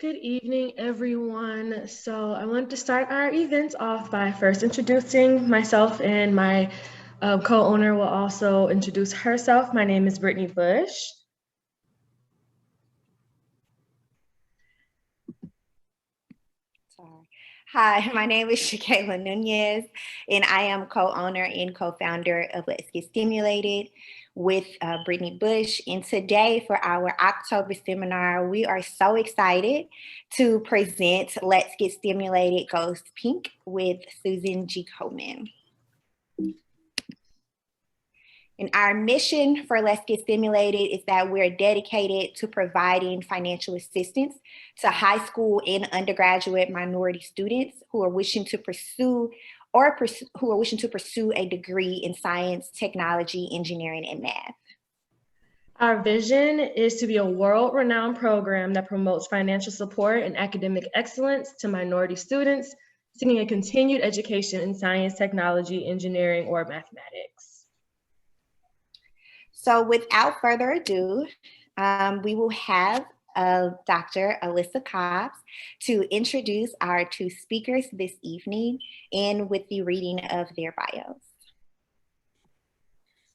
Good evening, everyone. So I want to start our events off by first introducing myself, and my co-owner will also introduce herself. My name is Brittany Bush. Sorry. Hi, my name is Shakayla Nunez, and I am co-owner and co-founder of Let's Get Stimulated with Brittany Bush. And today for our October seminar, we are so excited to present Let's Get Stimulated Goes Pink with Susan G. Komen. And our mission for Let's Get Stimulated is that we're dedicated to providing financial assistance to high school and undergraduate minority students who are wishing to pursue a degree in science, technology, engineering, and math. Our vision is to be a world-renowned program that promotes financial support and academic excellence to minority students seeking a continued education in science, technology, engineering, or mathematics. So without further ado, we will have Dr. Alyssa Cobbs to introduce our two speakers this evening and with the reading of their bios.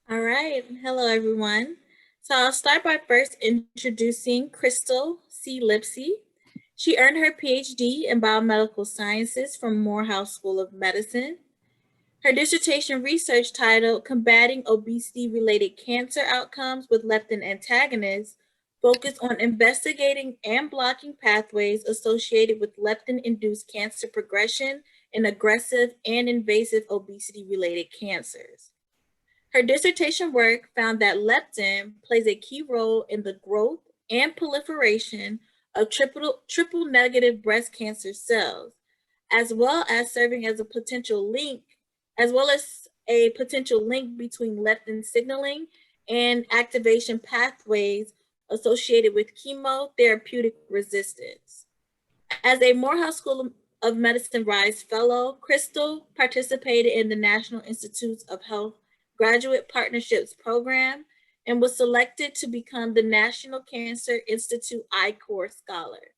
All right, hello everyone. So I'll start by first introducing Crystal C. Lipsey. She earned her PhD in biomedical sciences from Morehouse School of Medicine. Her dissertation research titled Combating Obesity-Related Cancer Outcomes with Leptin Antagonists focused on investigating and blocking pathways associated with leptin-induced cancer progression in aggressive and invasive obesity-related cancers. Her dissertation work found that leptin plays a key role in the growth and proliferation of triple negative breast cancer cells, as well as serving as a potential link between leptin signaling and activation pathways associated with chemotherapeutic resistance. As a Morehouse School of Medicine RISE Fellow, Crystal participated in the National Institutes of Health Graduate Partnerships Program and was selected to become the National Cancer Institute I-Corps Scholar.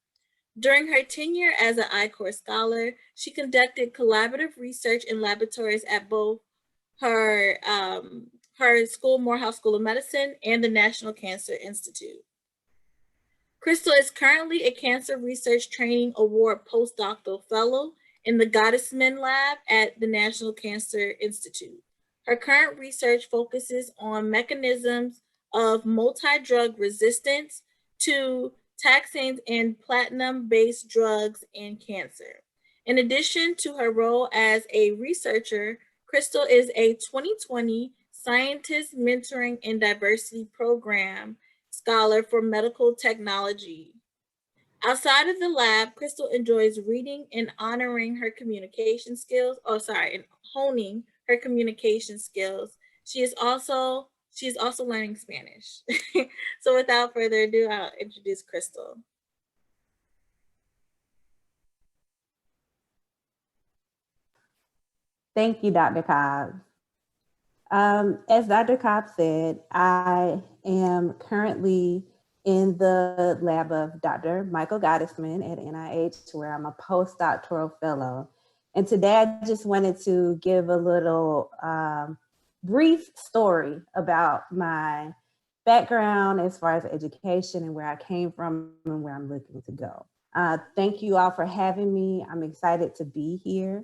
During her tenure as an I-Corps Scholar, she conducted collaborative research in laboratories at both her school, Morehouse School of Medicine, and the National Cancer Institute. Crystal is currently a Cancer Research Training Award postdoctoral fellow in the Gottesman Lab at the National Cancer Institute. Her current research focuses on mechanisms of multi-drug resistance to taxanes and platinum-based drugs in cancer. In addition to her role as a researcher, Crystal is a 2020 Scientist Mentoring and Diversity Program Scholar for Medical Technology. Outside of the lab, Crystal enjoys reading and honing her communication skills. She is also learning Spanish. So without further ado, I'll introduce Crystal. Thank you, Dr. Cobbs. As Dr. Cobbs said, I am currently in the lab of Dr. Michael Gottesman at NIH, where I'm a postdoctoral fellow. And today I just wanted to give a little brief story about my background as far as education and where I came from and where I'm looking to go. Thank you all for having me. I'm excited to be here.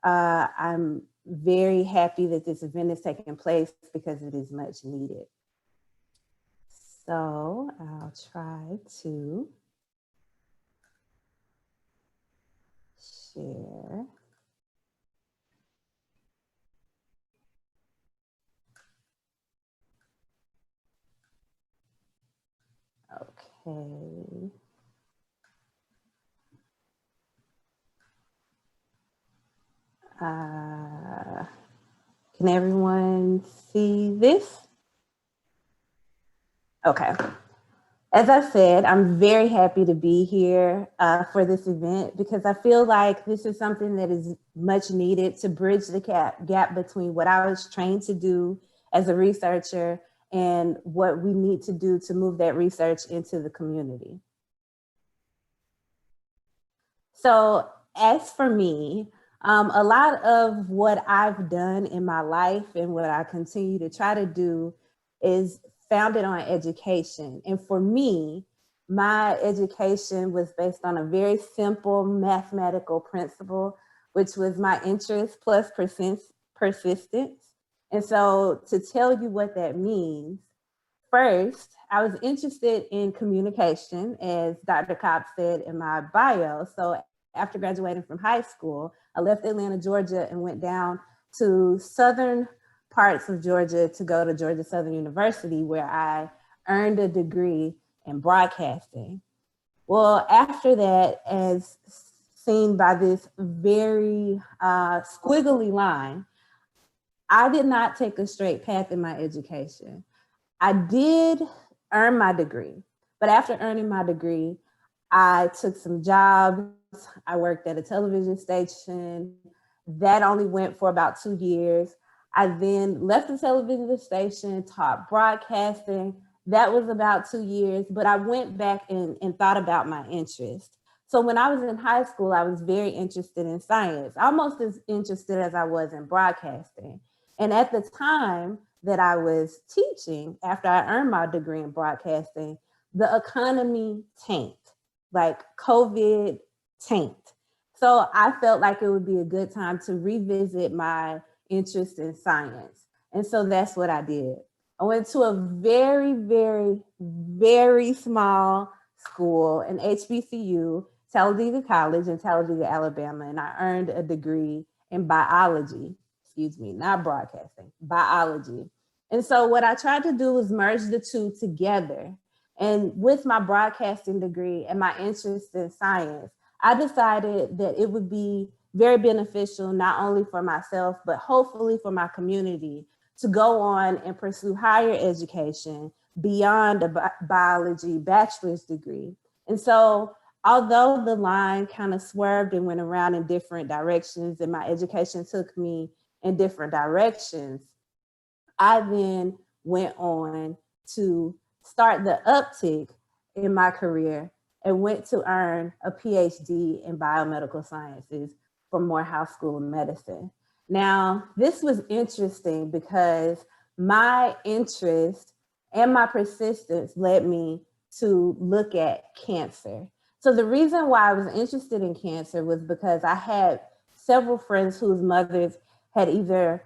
I'm very happy that this event is taking place because it is much needed. So I'll try to share. Okay. Can everyone see this? Okay. As I said, I'm very happy to be here for this event because I feel like this is something that is much needed to bridge the gap between what I was trained to do as a researcher and what we need to do to move that research into the community. So as for me, a lot of what I've done in my life and what I continue to try to do is founded on education. And for me, my education was based on a very simple mathematical principle, which was my interest plus persistence. And so to tell you what that means, first, I was interested in communication, as Dr. Kopp said in my bio. So after graduating from high school, I left Atlanta, Georgia, and went down to southern parts of Georgia to go to Georgia Southern University, where I earned a degree in broadcasting. Well, after that, as seen by this very squiggly line, I did not take a straight path in my education. I did earn my degree, but after earning my degree, I took some jobs. I worked at a television station. That only went for about 2 years. I then left the television station, taught broadcasting. That was about 2 years, but I went back and thought about my interest. So when I was in high school, I was very interested in science, almost as interested as I was in broadcasting. And at the time that I was teaching, after I earned my degree in broadcasting, the economy tanked, like COVID tanked. So I felt like it would be a good time to revisit my interest in science. And so that's what I did. I went to a very, very, very small school, an HBCU, Talladega College in Talladega, Alabama, and I earned a degree in biology, not broadcasting, biology. And so what I tried to do was merge the two together. And with my broadcasting degree and my interest in science, I decided that it would be very beneficial, not only for myself, but hopefully for my community, to go on and pursue higher education beyond a biology bachelor's degree. And so although the line kind of swerved and went around in different directions and my education took me in different directions, I then went on to start the uptick in my career and went to earn a PhD in biomedical sciences from Morehouse School of Medicine. Now, this was interesting because my interest and my persistence led me to look at cancer. So the reason why I was interested in cancer was because I had several friends whose mothers had either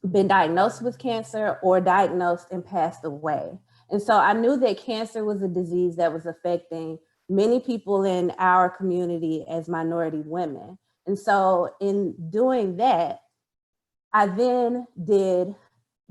been diagnosed with cancer or diagnosed and passed away. And so I knew that cancer was a disease that was affecting many people in our community as minority women. And so in doing that, I then did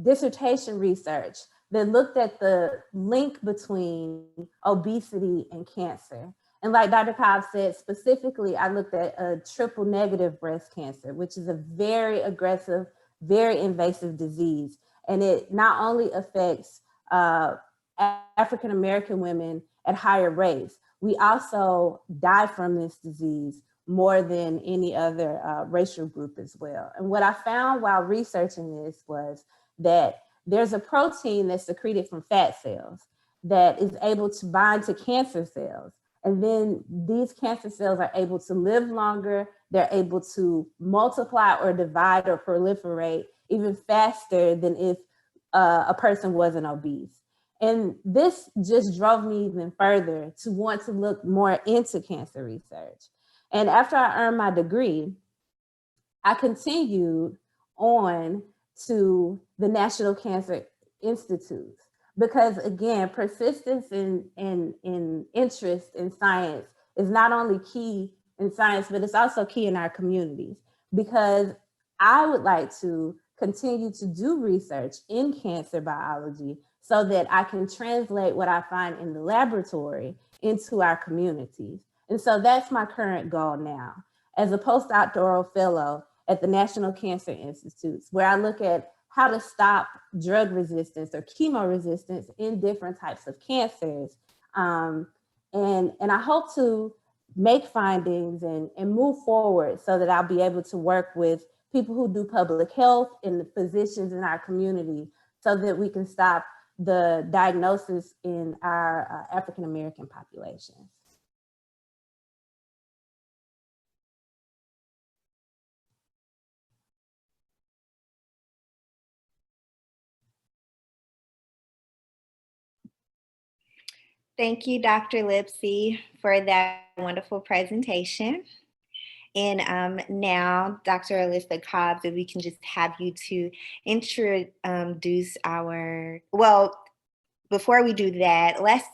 dissertation research that looked at the link between obesity and cancer. And like Dr. Cobb said, specifically, I looked at a triple negative breast cancer, which is a very aggressive, very invasive disease. And it not only affects African-American women at higher rates, we also die from this disease more than any other racial group as well. And what I found while researching this was that there's a protein that's secreted from fat cells that is able to bind to cancer cells. And then these cancer cells are able to live longer, they're able to multiply or divide or proliferate even faster than if a person wasn't obese. And this just drove me even further to want to look more into cancer research. And after I earned my degree, I continued on to the National Cancer Institute because, again, persistence and interest in science is not only key in science, but it's also key in our communities, because I would like to continue to do research in cancer biology so that I can translate what I find in the laboratory into our communities. And so that's my current goal now, as a postdoctoral fellow at the National Cancer Institute, where I look at how to stop drug resistance or chemo resistance in different types of cancers. And I hope to make findings and move forward so that I'll be able to work with people who do public health and the physicians in our community so that we can stop the diagnosis in our African-American populations. Thank you, Dr. Lipsy, for that wonderful presentation. And now, Dr. Alyssa Cobbs, if we can just have you to introduce our, well, before we do that, let's,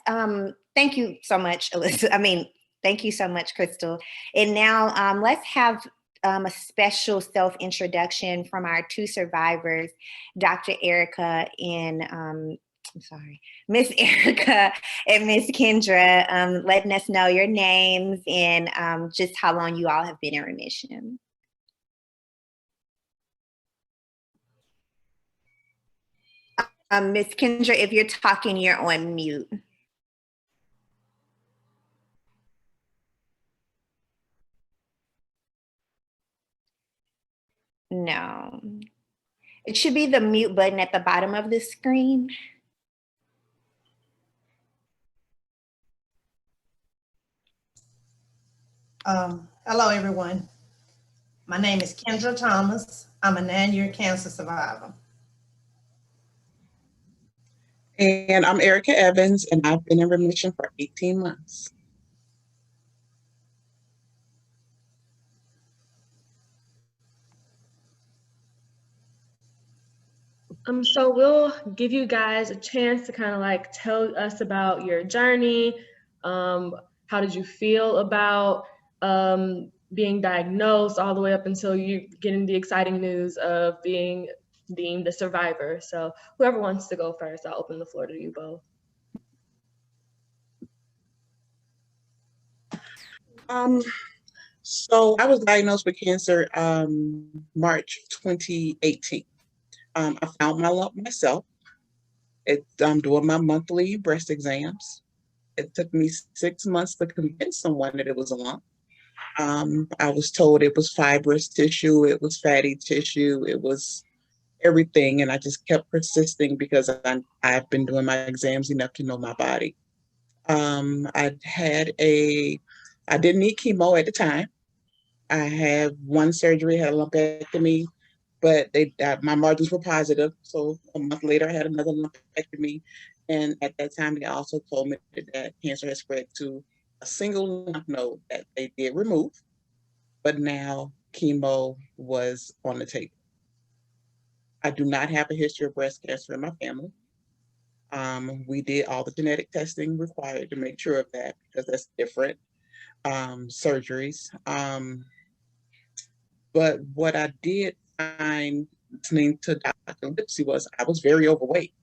thank you so much, Alyssa. Thank you so much, Crystal. And now let's have a special self-introduction from our two survivors, Dr. Erica and, Miss Erica and Miss Kendra, letting us know your names and just how long you all have been in remission. Miss Kendra, if you're talking, you're on mute. No. It should be the mute button at the bottom of the screen. Hello, everyone. My name is Kendra Thomas. I'm a 9-year cancer survivor. And I'm Erica Evans, and I've been in remission for 18 months. So we'll give you guys a chance to kind of like tell us about your journey. How did you feel about being diagnosed all the way up until you getting the exciting news of being deemed a survivor? So whoever wants to go first, I'll open the floor to you both. So I was diagnosed with cancer March 2018. I found my lump myself. I'm doing my monthly breast exams. It took me 6 months to convince someone that it was a lump. I was told it was fibrous tissue, it was fatty tissue, it was everything, and I just kept persisting because I've been doing my exams enough to know my body. I didn't need chemo at the time. I had one surgery, had a lumpectomy, but my margins were positive. So a month later, I had another lumpectomy. And at that time, they also told me that cancer had spread to a single lymph node that they did remove, but now chemo was on the table. I do not have a history of breast cancer in my family. We did all the genetic testing required to make sure of that because that's different surgeries. But what I did find listening to Dr. Lipsy was I was very overweight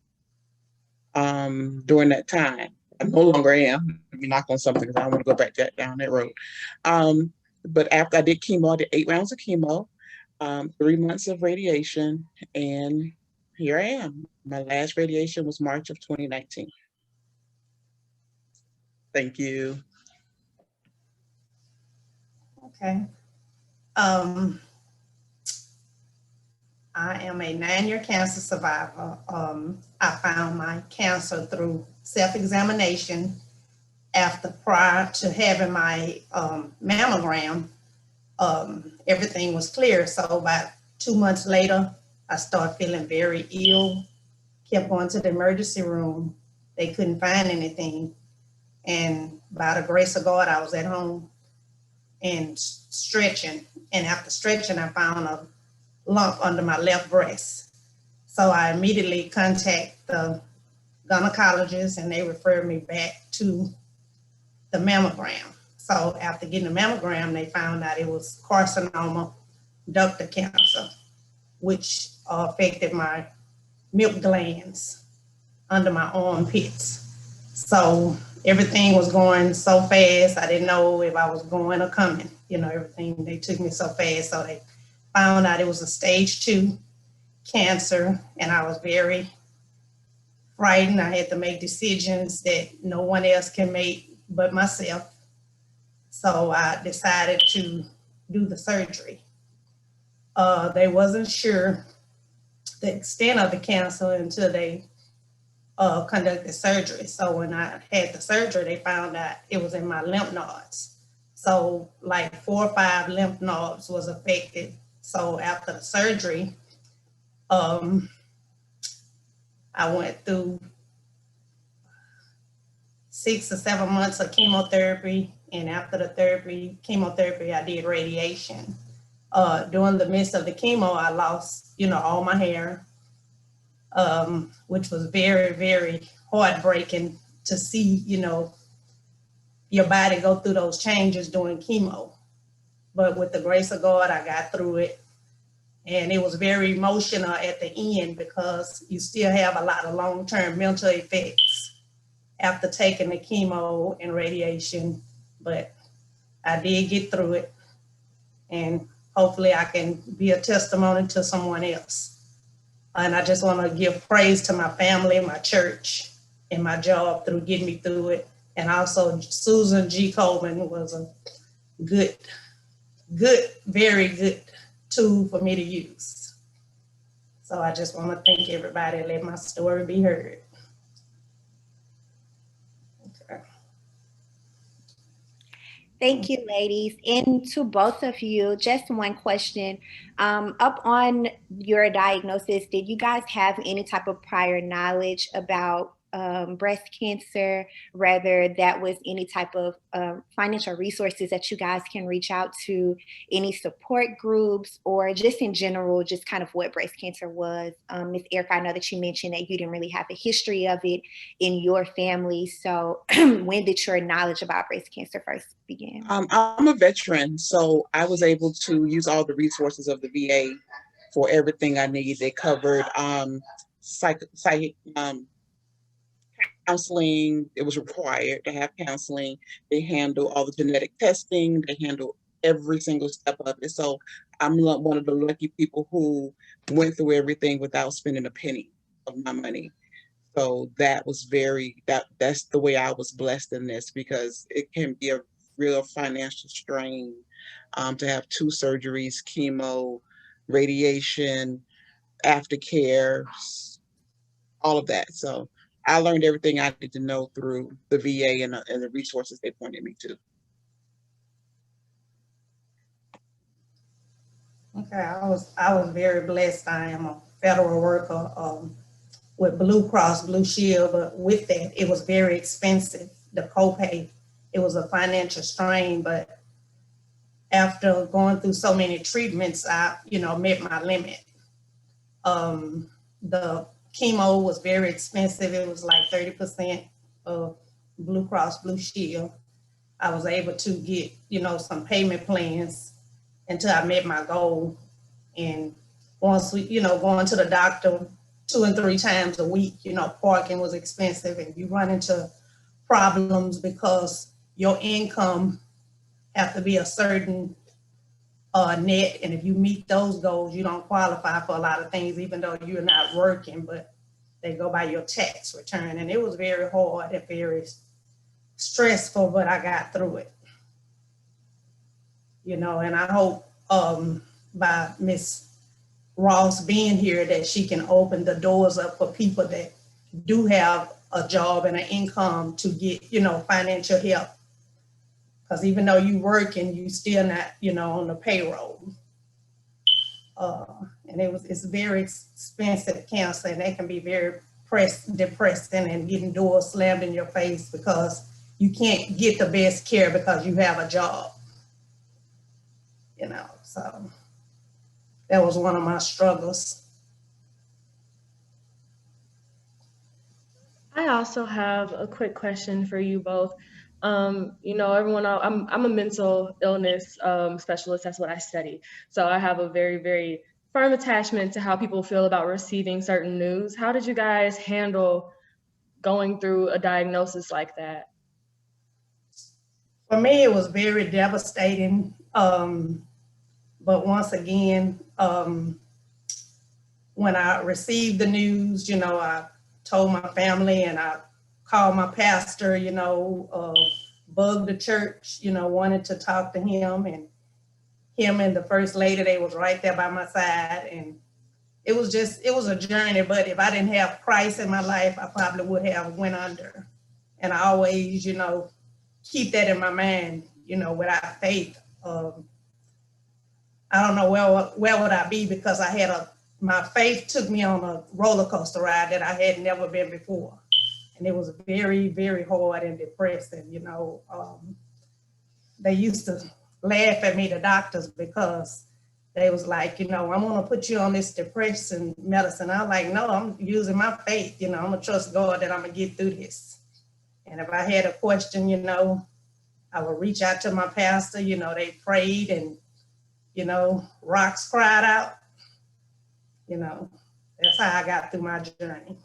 during that time. I no longer am. Let me knock on something because I don't want to go back down that road. But after I did chemo, I did 8 rounds of chemo, 3 months of radiation, and here I am. My last radiation was March of 2019. Thank you. Okay. I am a 9-year cancer survivor. I found my cancer through self-examination prior to having my mammogram. Everything was clear. So about 2 months later, I started feeling very ill, kept going to the emergency room. They couldn't find anything. And by the grace of God, I was at home and stretching. And after stretching, I found a lump under my left breast. So I immediately contacted the gynecologist and they referred me back to the mammogram. So after getting the mammogram, they found out it was carcinoma ductal cancer, which affected my milk glands under my armpits. So everything was going so fast. I didn't know if I was going or coming. Everything, they took me so fast. So they found out it was a stage 2 cancer, and I was very frightened. I had to make decisions that no one else can make but myself. So I decided to do the surgery. They wasn't sure the extent of the cancer until they conducted surgery. So when I had the surgery, they found out it was in my lymph nodes. So like 4 or 5 lymph nodes was affected. So after the surgery, I went through 6 or 7 months of chemotherapy. And after the chemotherapy, I did radiation. During the midst of the chemo, I lost, all my hair, which was very, very heartbreaking to see, your body go through those changes during chemo. But with the grace of God, I got through it. And it was very emotional at the end because you still have a lot of long-term mental effects after taking the chemo and radiation. But I did get through it. And hopefully I can be a testimony to someone else. And I just want to give praise to my family, my church, and my job through getting me through it. And also Susan G. Komen was a good, very good tool for me to use. So I just want to thank everybody and let my story be heard. Okay. Thank you, ladies. And to both of you, just one question. Up on your diagnosis, did you guys have any type of prior knowledge about breast cancer, whether that was any type of financial resources that you guys can reach out to, any support groups, or just in general, just kind of what breast cancer was? Ms. Erica, I know that you mentioned that you didn't really have a history of it in your family. So when did your knowledge about breast cancer first begin? I'm a veteran, so I was able to use all the resources of the VA for everything I need. They covered counseling. It was required to have counseling. They handle all the genetic testing. They handle every single step of it. So I'm one of the lucky people who went through everything without spending a penny of my money. So that was that's the way I was blessed in this, because it can be a real financial strain to have 2 surgeries, chemo, radiation, aftercare, all of that. So I learned everything I needed to know through the VA and the resources they pointed me to. Okay, I was very blessed. I am a federal worker with Blue Cross Blue Shield, but with that, it was very expensive. The copay, it was a financial strain. But after going through so many treatments, I, met my limit. The chemo was very expensive. It was like 30% of Blue Cross Blue Shield. I was able to get, some payment plans until I met my goal. And once we, going to the doctor 2 and 3 times a week, parking was expensive, and you run into problems because your income have to be a certain net. And if you meet those goals, you don't qualify for a lot of things, even though you're not working, but they go by your tax return. And it was very hard and very stressful, but I got through it. And I hope by Miss Ross being here that she can open the doors up for people that do have a job and an income to get, financial help. Because even though you working, you still not, on the payroll. And it's very expensive cancer, and they can be very depressing and getting doors slammed in your face because you can't get the best care because you have a job. So that was one of my struggles. I also have a quick question for you both. Everyone, I'm a mental illness specialist. That's what I study. So I have a very, very firm attachment to how people feel about receiving certain news. How did you guys handle going through a diagnosis like that? For me, it was very devastating. But once again, when I received the news, I told my family, and I called my pastor, bugged the church, wanted to talk to him, and him and the first lady, they was right there by my side. And it was a journey, but if I didn't have Christ in my life, I probably would have went under. And I always, keep that in my mind, without faith, I don't know where would I be, because my faith took me on a roller coaster ride that I had never been before. and it was very, very hard and depressing. They used to laugh at me, the doctors, because they was like, I'm gonna put you on this depression medicine. I'm like, no, I'm using my faith. I'm gonna trust God that I'm gonna get through this. And if I had a question, I would reach out to my pastor. They prayed, and rocks cried out. That's how I got through my journey.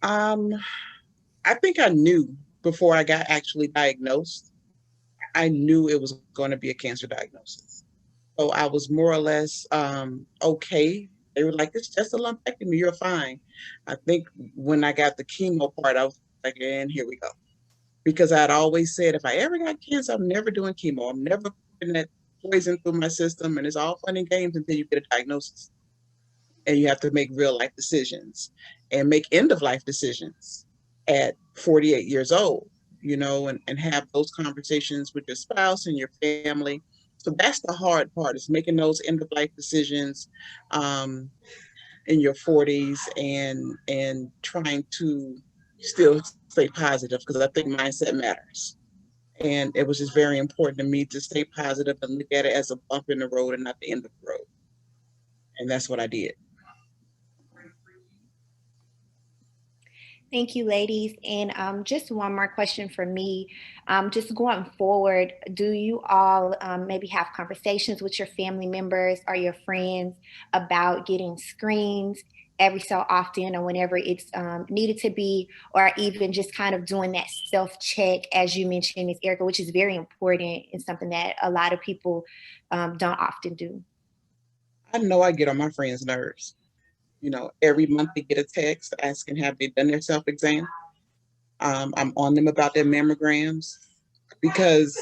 I think I knew before I got actually diagnosed. I knew it was going to be a cancer diagnosis. So I was more or less okay. They were like, it's just a lumpectomy, you're fine. I think when I got the chemo part, I was like, and here we go. Because I'd always said, if I ever got cancer, I'm never doing chemo. I'm never putting that poison through my system, and it's all fun and games until you get a diagnosis. And you have to make real life decisions and make end of life decisions at 48 years old, and have those conversations with your spouse and your family. So that's the hard part, is making those end of life decisions in your 40s and trying to still stay positive, because I think mindset matters. And it was just very important to me to stay positive and look at it as a bump in the road and not the end of the road. And that's what I did. Thank you, ladies. And just one more question for me. Just going forward, do you all maybe have conversations with your family members or your friends about getting screened every so often, or whenever it's needed to be, or even just kind of doing that self-check, as you mentioned, Ms. Erica, which is very important and something that a lot of people don't often do? I know I get on my friends' nerves. Every month they get a text asking, have they done their self-exam? I'm on them about their mammograms, because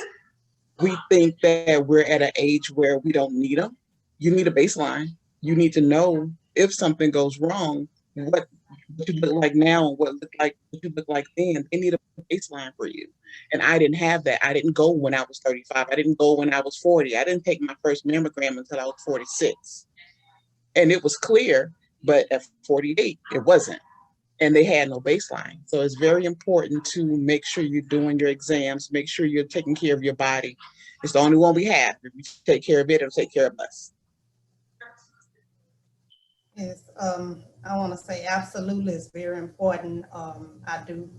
we think that we're at an age where we don't need them. You need a baseline. You need to know if something goes wrong, what you look like now and what you look like then. They need a baseline for you. And I didn't have that. I didn't go when I was 35. I didn't go when I was 40. I didn't take my first mammogram until I was 46. And it was clear, but at 48, it wasn't. And they had no baseline. So it's very important to make sure you're doing your exams, make sure you're taking care of your body. It's the only one we have. If you take care of it, it'll take care of us. Yes, I want to say absolutely, it's very important. I do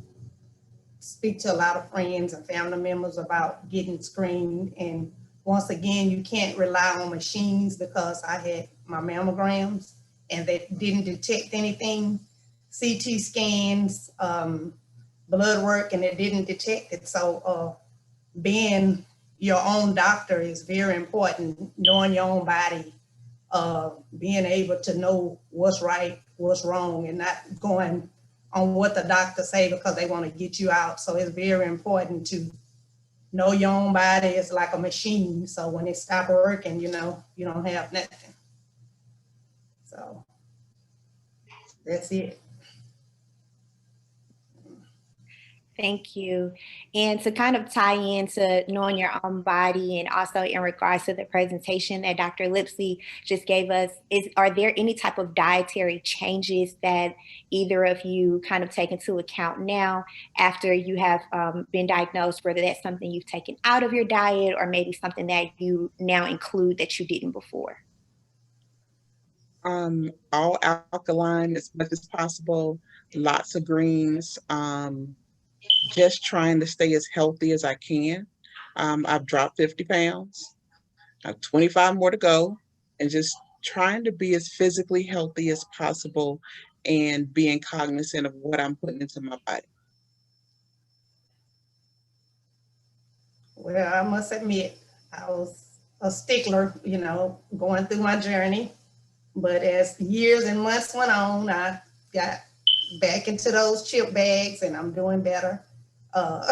speak to a lot of friends and family members about getting screened. And once again, you can't rely on machines, because I had my mammograms and they didn't detect anything. CT scans, blood work, and it didn't detect it. So being your own doctor is very important, knowing your own body, being able to know what's right, what's wrong, and not going on what the doctor say because they want to get you out. So it's very important to know your own body. It's like a machine. So when it stops working, you don't have nothing. So that's it. Thank you. And to kind of tie into knowing your own body, and also in regards to the presentation that Dr. Lipsey just gave us, are there any type of dietary changes that either of you kind of take into account now after you have been diagnosed, whether that's something you've taken out of your diet or maybe something that you now include that you didn't before? All alkaline as much as possible, lots of greens, just trying to stay as healthy as I can. I've dropped 50 pounds. I have 25 more to go, and just trying to be as physically healthy as possible and being cognizant of what I'm putting into my body. Well, I must admit, I was a stickler, going through my journey. But as years and months went on, I got back into those chip bags, and I'm doing better. So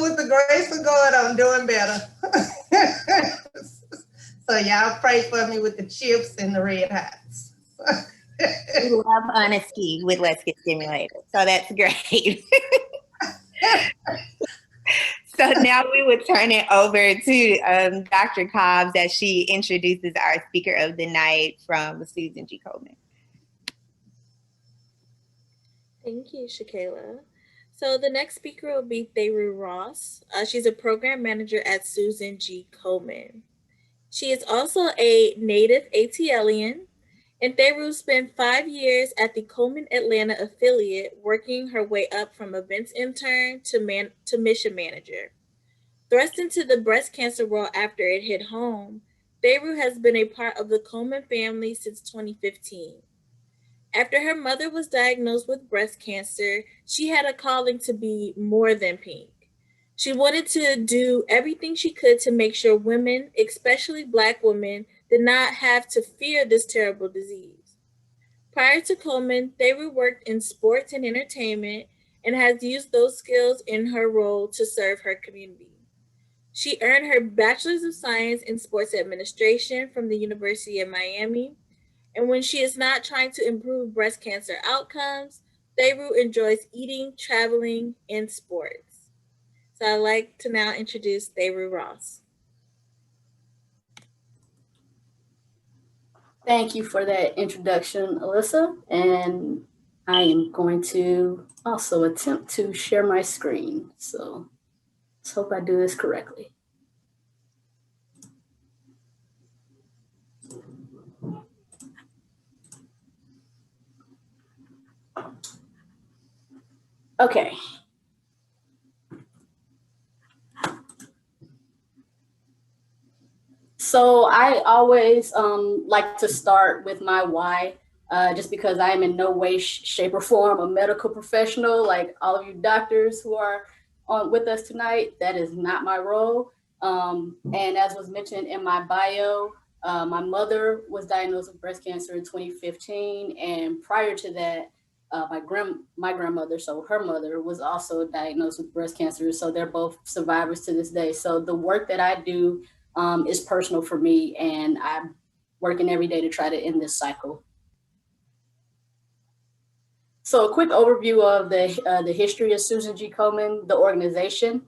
with the grace of God, I'm doing better. So y'all pray for me with the chips and the red hots. We love honesty with Let's Get Stimulated. So that's great. So now we would turn it over to Dr. Cobbs as she introduces our speaker of the night from Susan G. Komen. Thank you, Shakayla. So the next speaker will be Thayru Ross. She's a program manager at Susan G. Komen. She is also a native ATLian, and Thayru spent 5 years at the Komen Atlanta affiliate, working her way up from events intern to mission manager. Thrust into the breast cancer world after it hit home, Thayru has been a part of the Komen family since 2015. After her mother was diagnosed with breast cancer, she had a calling to be more than pink. She wanted to do everything she could to make sure women, especially Black women, did not have to fear this terrible disease. Prior to Komen, Thayru worked in sports and entertainment and has used those skills in her role to serve her community. She earned her Bachelor's of Science in Sports Administration from the University of Miami, and when she is not trying to improve breast cancer outcomes, Thayru enjoys eating, traveling, and sports. So I'd like to now introduce Thayru Ross. Thank you for that introduction, Alyssa. And I am going to also attempt to share my screen. So let's hope I do this correctly. Okay. So I always like to start with my why, just because I am in no way, shape, or form a medical professional like all of you doctors who are on with us tonight. That is not my role. And as was mentioned in my bio, my mother was diagnosed with breast cancer in 2015, and prior to that, my grandmother, so her mother, was also diagnosed with breast cancer. So they're both survivors to this day. So the work that I do is personal for me, and I'm working every day to try to end this cycle. So a quick overview of the history of Susan G. Komen, the organization.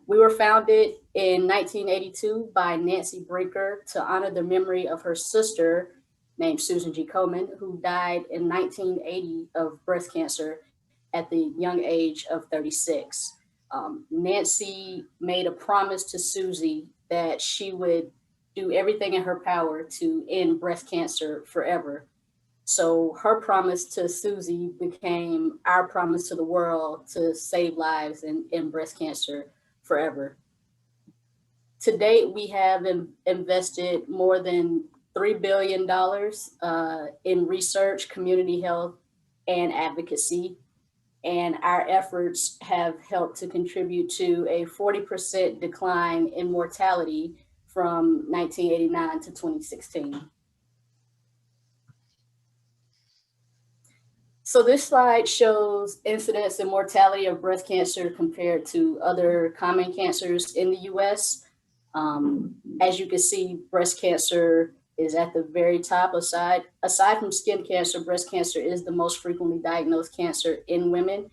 We were founded in 1982 by Nancy Brinker to honor the memory of her sister named Susan G. Komen, who died in 1980 of breast cancer at the young age of 36. Nancy made a promise to Susie that she would do everything in her power to end breast cancer forever. So her promise to Susie became our promise to the world to save lives and end breast cancer forever. To date, we have invested more than $3 billion in research, community health, and advocacy. And our efforts have helped to contribute to a 40% decline in mortality from 1989 to 2016. So this slide shows incidence and mortality of breast cancer compared to other common cancers in the US. As you can see, breast cancer is at the very top. Aside from skin cancer, breast cancer is the most frequently diagnosed cancer in women.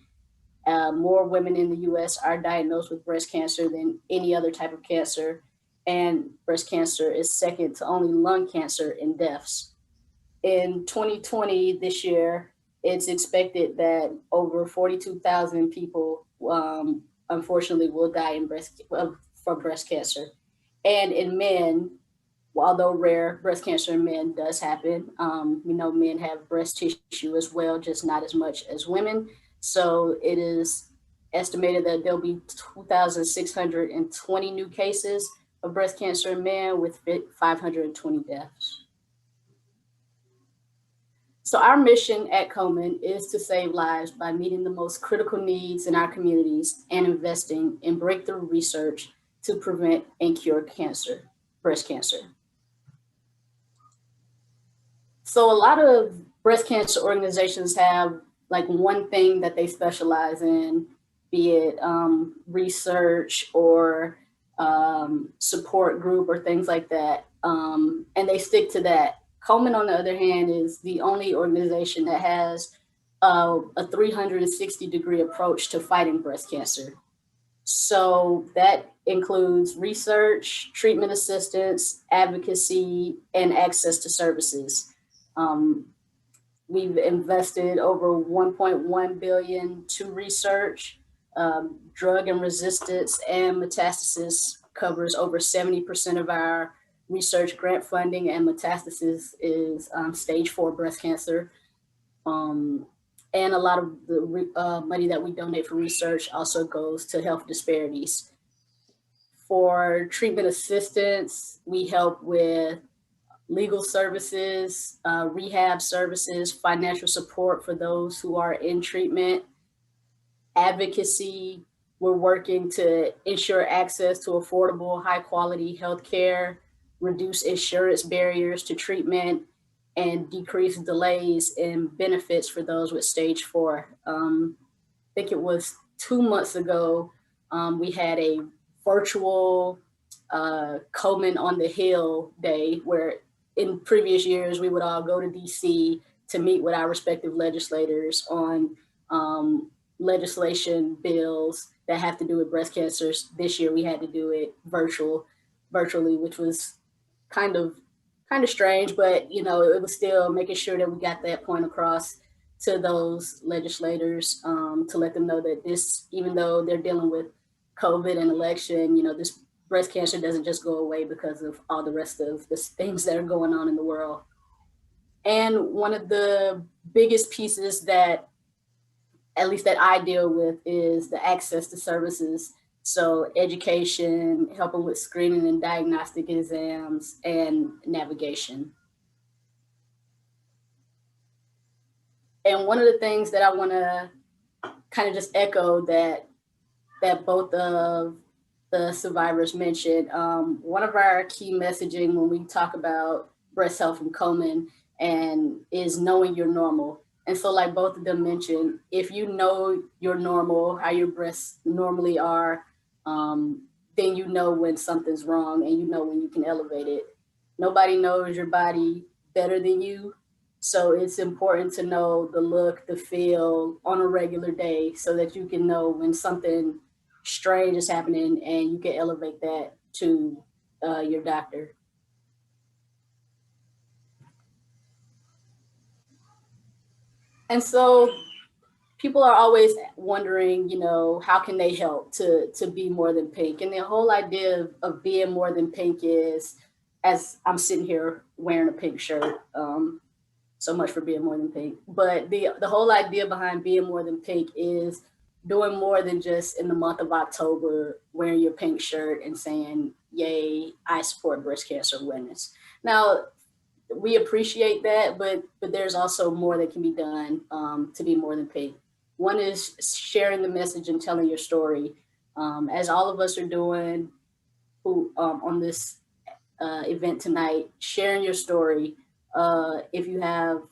More women in the US are diagnosed with breast cancer than any other type of cancer. And breast cancer is second to only lung cancer in deaths. In 2020, this year, it's expected that over 42,000 people, unfortunately, will die from breast cancer. And in men, although rare, breast cancer in men does happen. We know men have breast tissue as well, just not as much as women. So it is estimated that there'll be 2,620 new cases of breast cancer in men with 520 deaths. So our mission at Komen is to save lives by meeting the most critical needs in our communities and investing in breakthrough research to prevent and cure cancer, breast cancer. So a lot of breast cancer organizations have like one thing that they specialize in, be it research or support group or things like that, and they stick to that. Komen, on the other hand, is the only organization that has a 360-degree approach to fighting breast cancer. So that includes research, treatment assistance, advocacy, and access to services. We've invested over 1.1 billion to research. Drug and resistance and metastasis covers over 70% of our research grant funding, and metastasis is stage 4 breast cancer. And a lot of the money that we donate for research also goes to health disparities. For treatment assistance, we help with legal services, rehab services, financial support for those who are in treatment, advocacy. We're working to ensure access to affordable, high quality healthcare, reduce insurance barriers to treatment, and decrease delays in benefits for those with stage 4. I think it was 2 months ago, we had a virtual Komen on the Hill day, where in previous years we would all go to DC to meet with our respective legislators on legislation bills that have to do with breast cancer. This year we had to do it virtually, which was kind of strange, but you know, it was still making sure that we got that point across to those legislators, to let them know that this, even though they're dealing with COVID and election, you know, this breast cancer doesn't just go away because of all the rest of the things that are going on in the world. And one of the biggest pieces that, at least that I deal with, is the access to services. So education, helping with screening and diagnostic exams, and navigation. And one of the things that I want to kind of just echo that both of the survivors mentioned, one of our key messaging when we talk about breast health and Komen and is knowing your normal. And so like both of them mentioned, if you know your normal, how your breasts normally are, then you know when something's wrong and you know when you can elevate it. Nobody knows your body better than you. So it's important to know the look, the feel on a regular day so that you can know when something strange is happening and you can elevate that to your doctor. And so people are always wondering, you know, how can they help to be more than pink? And the whole idea of being more than pink is, as I'm sitting here wearing a pink shirt, so much for being more than pink. But the whole idea behind being more than pink is doing more than just in the month of October wearing your pink shirt and saying, yay, I support breast cancer awareness. Now, we appreciate that, but there's also more that can be done to be more than pink. One is sharing the message and telling your story, as all of us are doing who on this event tonight, sharing your story. If you have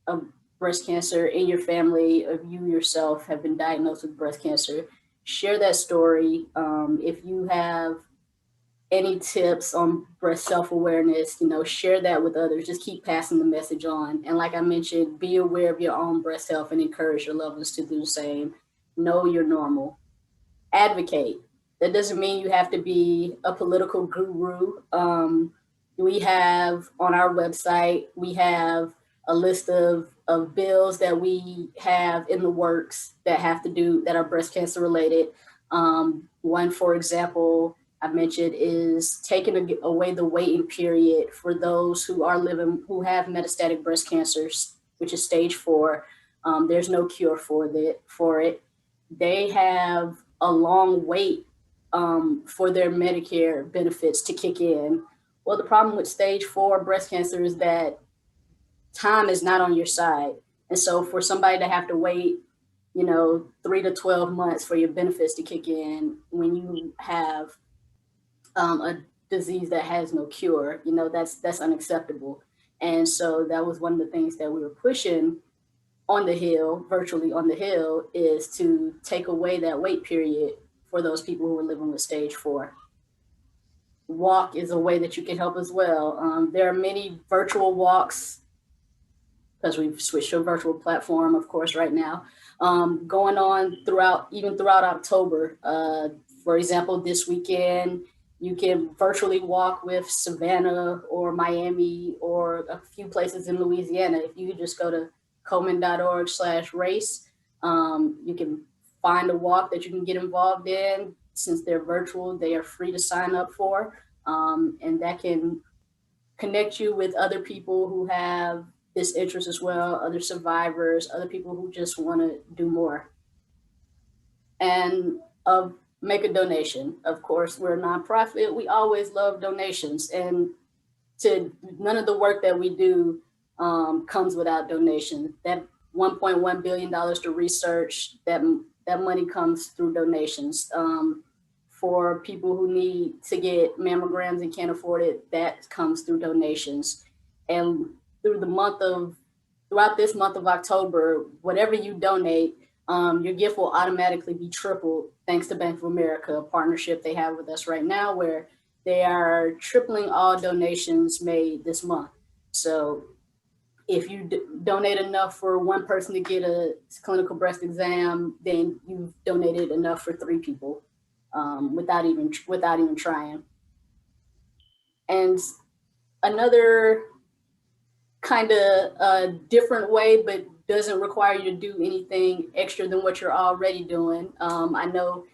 a breast cancer in your family, if you yourself have been diagnosed with breast cancer, share that story. If you have any tips on breast self-awareness, you know, share that with others. Just keep passing the message on. And like I mentioned, be aware of your own breast health and encourage your loved ones to do the same. Know you're normal. Advocate. That doesn't mean you have to be a political guru. We have on our website, we have a list of bills that we have in the works that have to do, that are breast cancer related. One, for example, I mentioned is taking away the waiting period for those who are who have metastatic breast cancers, which is stage 4. There's no cure for it. They have a long wait for their Medicare benefits to kick in. Well, the problem with stage 4 breast cancer is that time is not on your side. And so for somebody to have to wait, you know, 3 to 12 months for your benefits to kick in when you have a disease that has no cure, you know, that's unacceptable. And so that was one of the things that we were pushing on the Hill, virtually on the Hill, is to take away that wait period for those people who are living with stage 4. Walk is a way that you can help as well. There are many virtual walks, because we've switched to a virtual platform, of course, right now, going on throughout October. For example, this weekend, you can virtually walk with Savannah or Miami or a few places in Louisiana. If you just go to Komen.org/race. You can find a walk that you can get involved in. Since they're virtual, they are free to sign up for, and that can connect you with other people who have this interest as well, other survivors, other people who just want to do more. And make a donation. Of course, we're a nonprofit. We always love donations, and none of the work that we do comes without donation. That $1.1 billion to research, that money comes through donations. For people who need to get mammograms and can't afford it, that comes through donations. And throughout this month of October, whatever you donate, your gift will automatically be tripled thanks to Bank of America, a partnership they have with us right now where they are tripling all donations made this month. So if you donate enough for one person to get a clinical breast exam, then you've donated enough for 3 people without even trying. And another kind of different way, but doesn't require you to do anything extra than what you're already doing. I know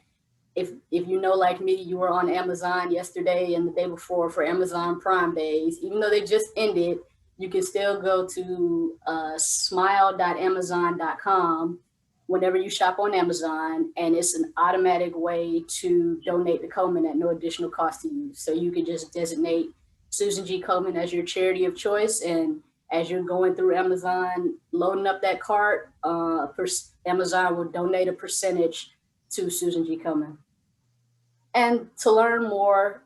if you know, like me, you were on Amazon yesterday and the day before for Amazon Prime Days. Even though they just ended, you can still go to smile.amazon.com whenever you shop on Amazon, and it's an automatic way to donate to Komen at no additional cost to you. So you can just designate Susan G. Komen as your charity of choice, and as you're going through Amazon, loading up that cart, Amazon will donate a percentage to Susan G. Komen. And to learn more,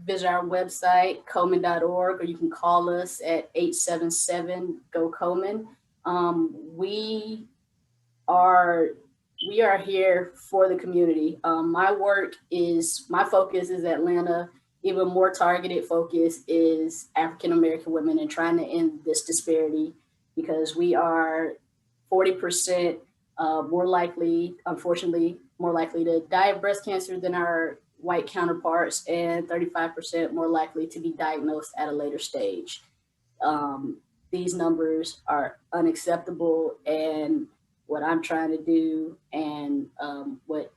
visit our website, Komen.org, or you can call us at 877-GO-KOMEN. We are here for the community. My focus is Atlanta. Even more targeted focus is African-American women and trying to end this disparity, because we are 40% more likely, unfortunately, more likely to die of breast cancer than our white counterparts, and 35% more likely to be diagnosed at a later stage. These numbers are unacceptable, and what I'm trying to do, and what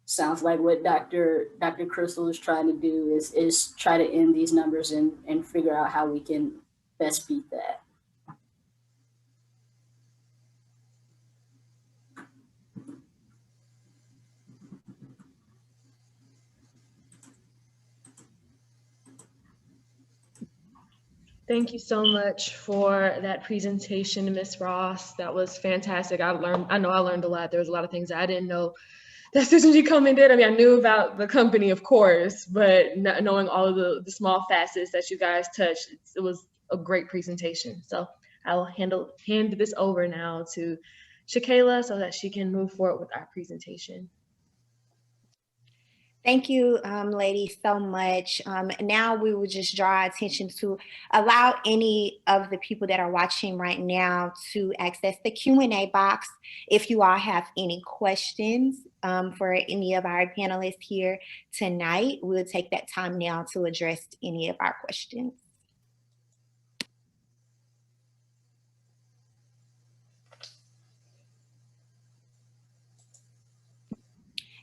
sounds like what Dr. Crystal is trying to do is try to end these numbers and figure out how we can best beat that. Thank you so much for that presentation, Ms. Ross. That was fantastic. I know I learned a lot. There was a lot of things I didn't know that Susan G. Komen did. I mean, I knew about the company, of course, but not knowing all of the small facets that you guys touched, it was a great presentation. So I will hand this over now to Shakayla so that she can move forward with our presentation. Thank you, ladies, so much. Now we will just draw attention to allow any of the people that are watching right now to access the Q&A box. If you all have any questions for any of our panelists here tonight, we'll take that time now to address any of our questions.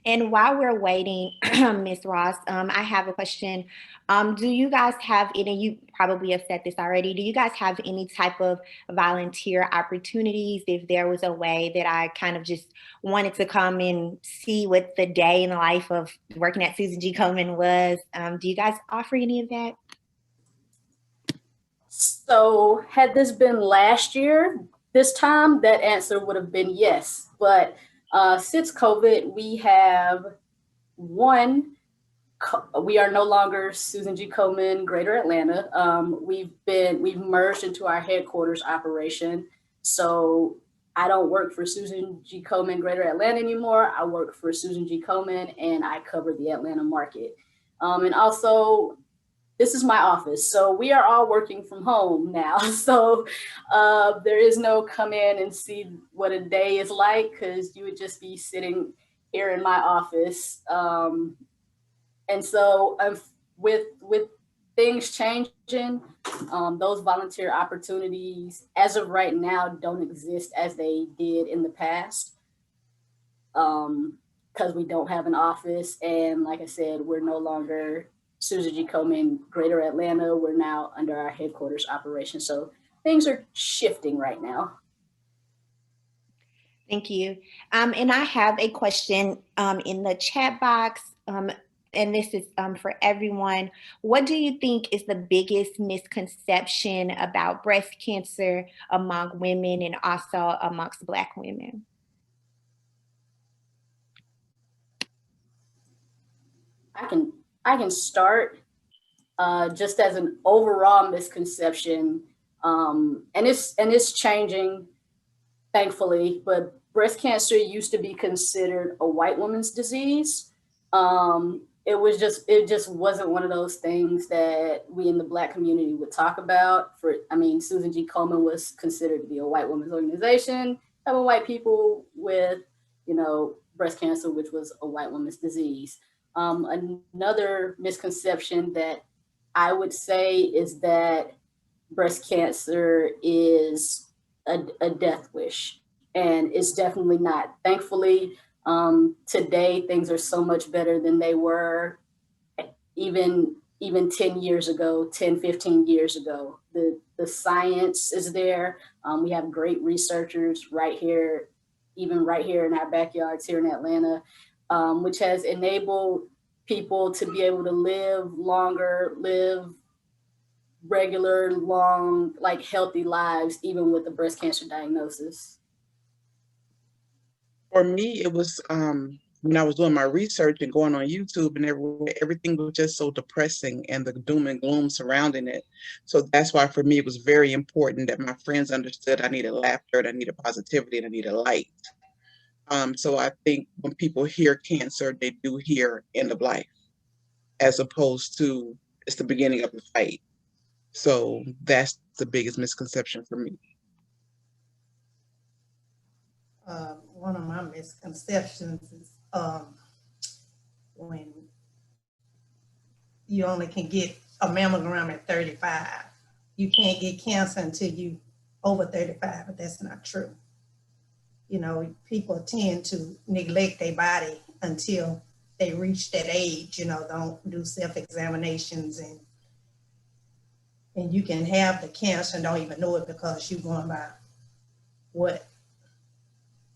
And while we're waiting, Ms. Ross, I have a question. Do you guys have any, you probably have said this already, do you guys have any type of volunteer opportunities? If there was a way that I kind of just wanted to come and see what the day in the life of working at Susan G. Komen was, do you guys offer any of that? So had this been last year, this time, that answer would have been yes. But since COVID, we have we are no longer Susan G. Komen Greater Atlanta. We've merged into our headquarters operation. So I don't work for Susan G. Komen Greater Atlanta anymore. I work for Susan G. Komen, and I cover the Atlanta market. And also, this is my office. So we are all working from home now. So there is no come in and see what a day is like, because you would just be sitting here in my office. And so with things changing. Those volunteer opportunities, as of right now, don't exist as they did in the past. Because we don't have an office, and like I said, we're no longer Susan G. Komen Greater Atlanta. We're now under our headquarters operation. So things are shifting right now. Thank you. And I have a question in the chat box, and this is for everyone. What do you think is the biggest misconception about breast cancer among women and also amongst Black women? I can start just as an overall misconception, and it's changing, thankfully. But breast cancer used to be considered a white woman's disease. It just wasn't one of those things that we in the Black community would talk about. Susan G. Komen was considered to be a white woman's organization, having white people with, breast cancer, which was a white woman's disease. Another misconception that I would say is that breast cancer is a death wish, and it's definitely not. Thankfully, today things are so much better than they were even 10 years ago, 10, 15 years ago. The science is there. We have great researchers right here in our backyards here in Atlanta, which has enabled people to be able to live longer, live regular, long, healthy lives, even with a breast cancer diagnosis. For me, it was when I was doing my research and going on YouTube and everywhere, everything was just so depressing and the doom and gloom surrounding it. So that's why for me, it was very important that my friends understood I needed laughter, and I needed positivity, and I needed light. So I think when people hear cancer, they do hear end of life, as opposed to it's the beginning of the fight. So that's the biggest misconception for me. One of my misconceptions is when you only can get a mammogram at 35. You can't get cancer until you over 35, but that's not true. People tend to neglect their body until they reach that age, don't do self-examinations, and you can have the cancer and don't even know it because you're going by what,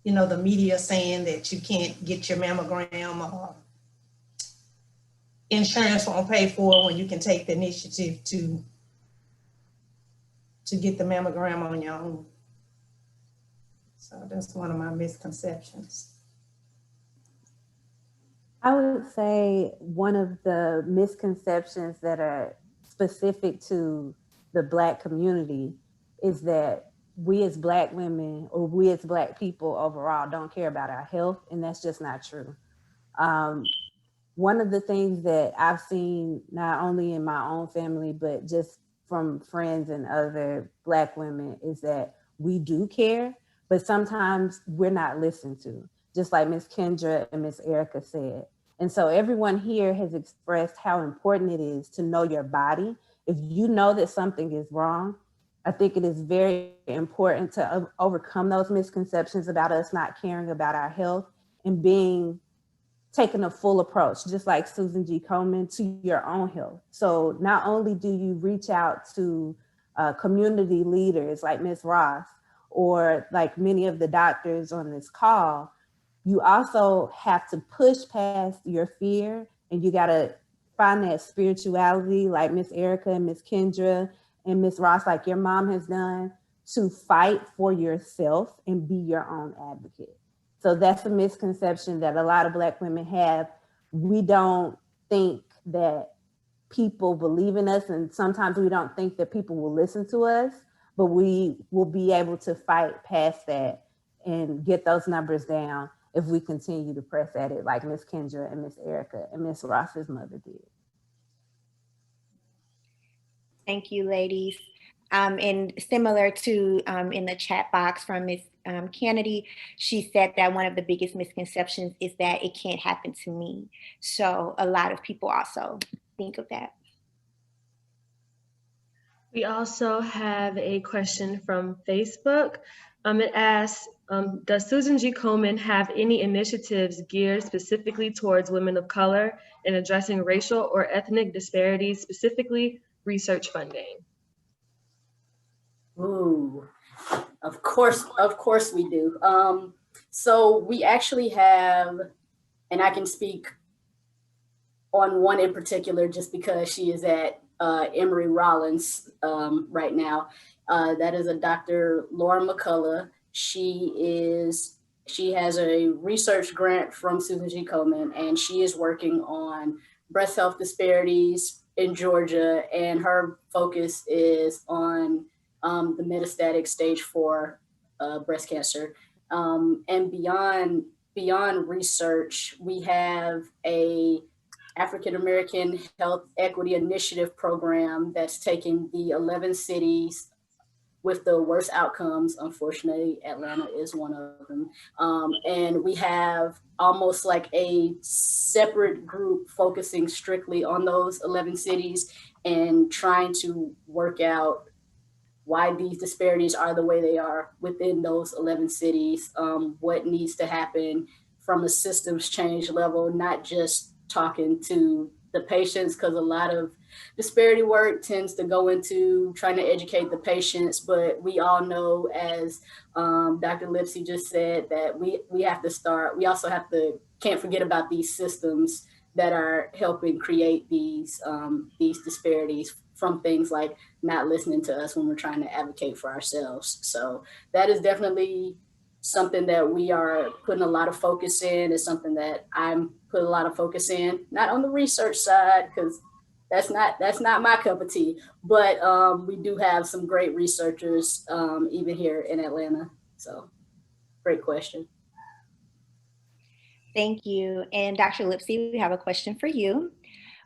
the media saying that you can't get your mammogram, or insurance won't pay for it when you can take the initiative to get the mammogram on your own. So that's one of my misconceptions. I would say one of the misconceptions that are specific to the Black community is that we as Black women, or we as Black people overall, don't care about our health, and that's just not true. One of the things that I've seen, not only in my own family, but just from friends and other Black women, is that we do care, but sometimes we're not listened to, just like Ms. Kendra and Ms. Erica said. And so everyone here has expressed how important it is to know your body. If you know that something is wrong, I think it is very important to overcome those misconceptions about us not caring about our health and taking a full approach, just like Susan G. Komen, to your own health. So not only do you reach out to community leaders like Ms. Ross, or like many of the doctors on this call, you also have to push past your fear, and you gotta find that spirituality like Miss Erica and Miss Kendra and Miss Ross, like your mom has done, to fight for yourself and be your own advocate. So that's a misconception that a lot of Black women have. We don't think that people believe in us, and sometimes we don't think that people will listen to us, but we will be able to fight past that and get those numbers down if we continue to press at it like Miss Kendra and Miss Erica and Miss Ross's mother did. Thank you, ladies. And similar to in the chat box from Ms. Kennedy, she said that one of the biggest misconceptions is that it can't happen to me. So a lot of people also think of that. We also have a question from Facebook. It asks, does Susan G. Komen have any initiatives geared specifically towards women of color in addressing racial or ethnic disparities, specifically research funding? Ooh, of course we do. So we actually have, and I can speak on one in particular just because she is at Emory Rollins right now. That is a Dr. Laura McCullough. She has a research grant from Susan G. Komen, and she is working on breast health disparities in Georgia, and her focus is on the metastatic stage 4 breast cancer. And beyond research, we have a African American Health Equity Initiative program that's taking the 11 cities with the worst outcomes. Unfortunately, Atlanta is one of them. And we have almost like a separate group focusing strictly on those 11 cities and trying to work out why these disparities are the way they are within those 11 cities, what needs to happen from a systems change level, not just talking to the patients, because a lot of disparity work tends to go into trying to educate the patients, but we all know, as Dr. Lipsy just said, that we have to start, we also can't forget about these systems that are helping create these disparities, from things like not listening to us when we're trying to advocate for ourselves. So that is definitely something that we are putting a lot of focus in. It's something that I'm putting a lot of focus in, not on the research side, because that's not my cup of tea, but we do have some great researchers even here in Atlanta. So great question. Thank you. And Dr. Lipsy, we have a question for you.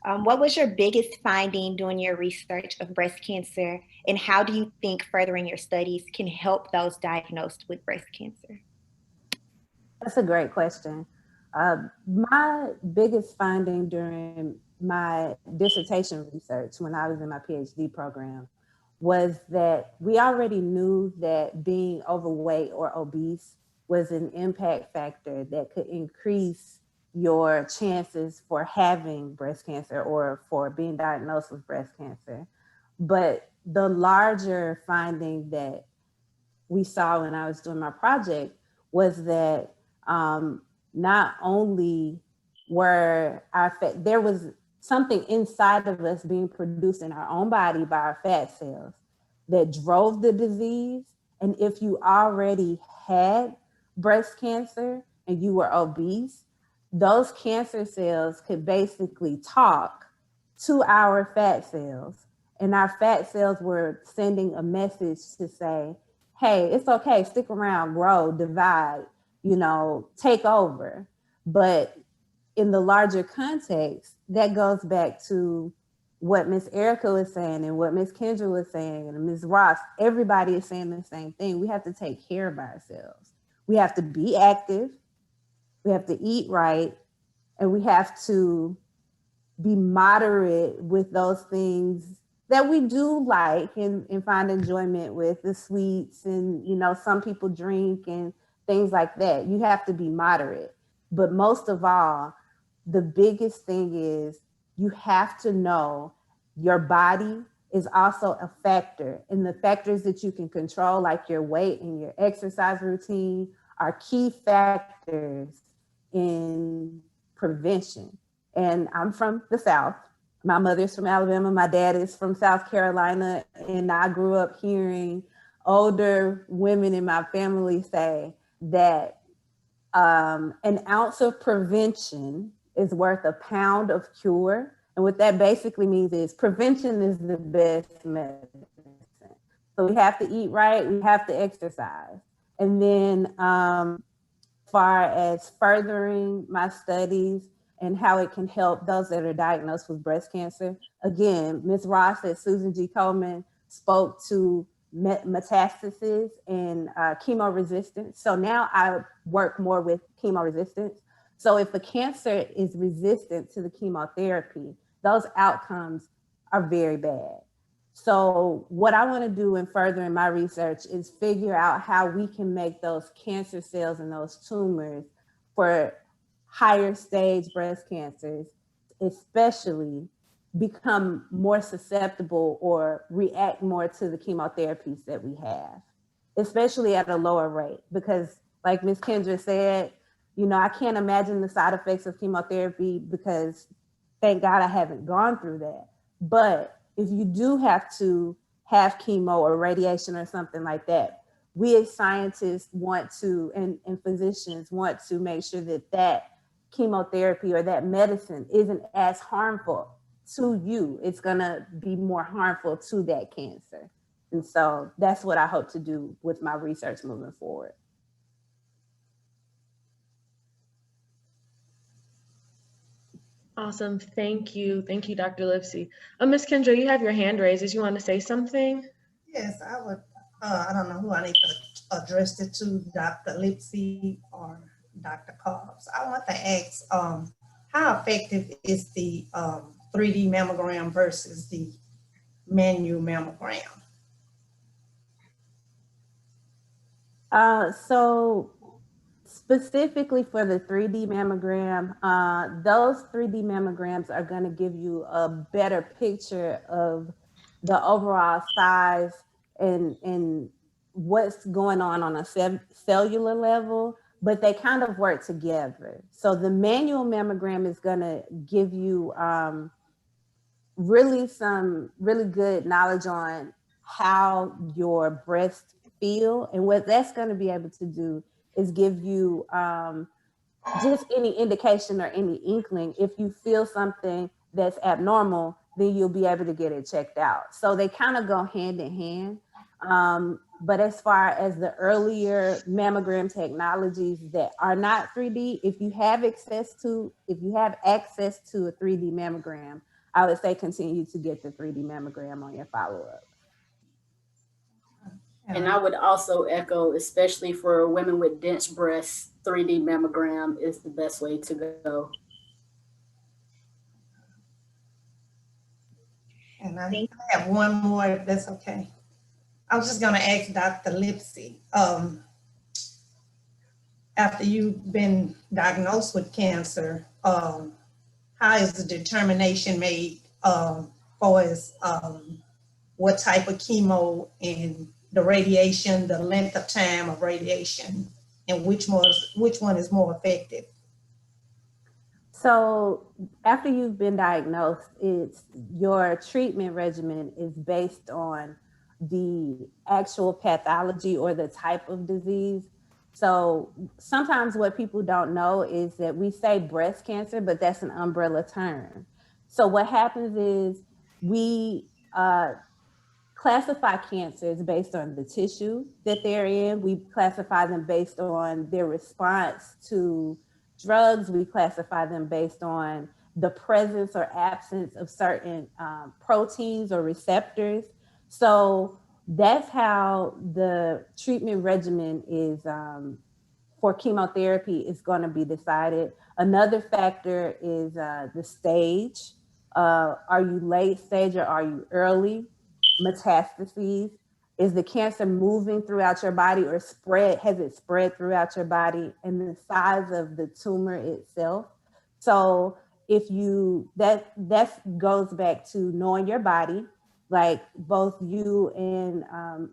What was your biggest finding doing your research of breast cancer, and how do you think furthering your studies can help those diagnosed with breast cancer? That's a great question. My biggest finding during my dissertation research when I was in my PhD program was that we already knew that being overweight or obese was an impact factor that could increase your chances for having breast cancer or for being diagnosed with breast cancer. But the larger finding that we saw when I was doing my project was that not only there was something inside of us being produced in our own body by our fat cells that drove the disease. And if you already had breast cancer and you were obese, those cancer cells could basically talk to our fat cells. And our fat cells were sending a message to say, hey, it's okay, stick around, grow, divide, take over. But in the larger context, that goes back to what Miss Erica was saying and what Miss Kendra was saying and Miss Ross. Everybody is saying the same thing. We have to take care of ourselves. We have to be active. We have to eat right. And we have to be moderate with those things that we do like and find enjoyment with, the sweets, and some people drink and things like that. You have to be moderate. But most of all, the biggest thing is you have to know your body is also a factor, and the factors that you can control, like your weight and your exercise routine, are key factors in prevention. And I'm from the South. My mother's from Alabama. My dad is from South Carolina. And I grew up hearing older women in my family say that an ounce of prevention is worth a pound of cure. And what that basically means is prevention is the best medicine. So we have to eat right. We have to exercise. And then as far as furthering my studies and how it can help those that are diagnosed with breast cancer, again, Ms. Ross at Susan G. Komen spoke to metastasis and chemo resistance. So now I work more with chemo resistance. So if the cancer is resistant to the chemotherapy, those outcomes are very bad. So what I want to do in furthering my research is figure out how we can make those cancer cells and those tumors for higher stage breast cancers, especially, become more susceptible or react more to the chemotherapies that we have, especially at a lower rate. Because like Ms. Kendra said, you know, I can't imagine the side effects of chemotherapy because thank God I haven't gone through that. But if you do have to have chemo or radiation or something like that, we as scientists want to, and physicians want to make sure that that chemotherapy or that medicine isn't as harmful to you. It's gonna be more harmful to that cancer. And so that's what I hope to do with my research moving forward. Awesome. Thank you. Thank you, Dr. Lipsey. Ms. Kendra, you have your hand raised. Did you want to say something? Yes, I would. I don't know who I need to address it to, Dr. Lipsey or Dr. Cobbs. I want to ask, how effective is the 3D mammogram versus the manual mammogram? So specifically for the 3D mammogram, those 3D mammograms are going to give you a better picture of the overall size and what's going on a cellular level, but they kind of work together. So the manual mammogram is going to give you some really good knowledge on how your breasts feel. And what that's going to be able to do is give you just any indication or any inkling. If you feel something that's abnormal, then you'll be able to get it checked out. So they kind of go hand in hand. But as far as the earlier mammogram technologies that are not 3D, if you have access to a 3D mammogram, I would say continue to get the 3D mammogram on your follow-up. And I would also echo, especially for women with dense breasts, 3D mammogram is the best way to go. And I have one more, if that's okay. I was just going to ask Dr. Lipsey, after you've been diagnosed with cancer, how is the determination made for as what type of chemo and the radiation, the length of time of radiation, and which one is more effective? So after you've been diagnosed, your treatment regimen is based on the actual pathology or the type of disease. So sometimes what people don't know is that we say breast cancer, but that's an umbrella term. So what happens is we classify cancers based on the tissue that they're in. We classify them based on their response to drugs. We classify them based on the presence or absence of certain proteins or receptors. So that's how the treatment regimen is for chemotherapy is going to be decided. Another factor is the stage. Are you late stage or are you early? Metastases. Is the cancer moving throughout your body or has it spread throughout your body? And the size of the tumor itself. So if that goes back to knowing your body. Like both you and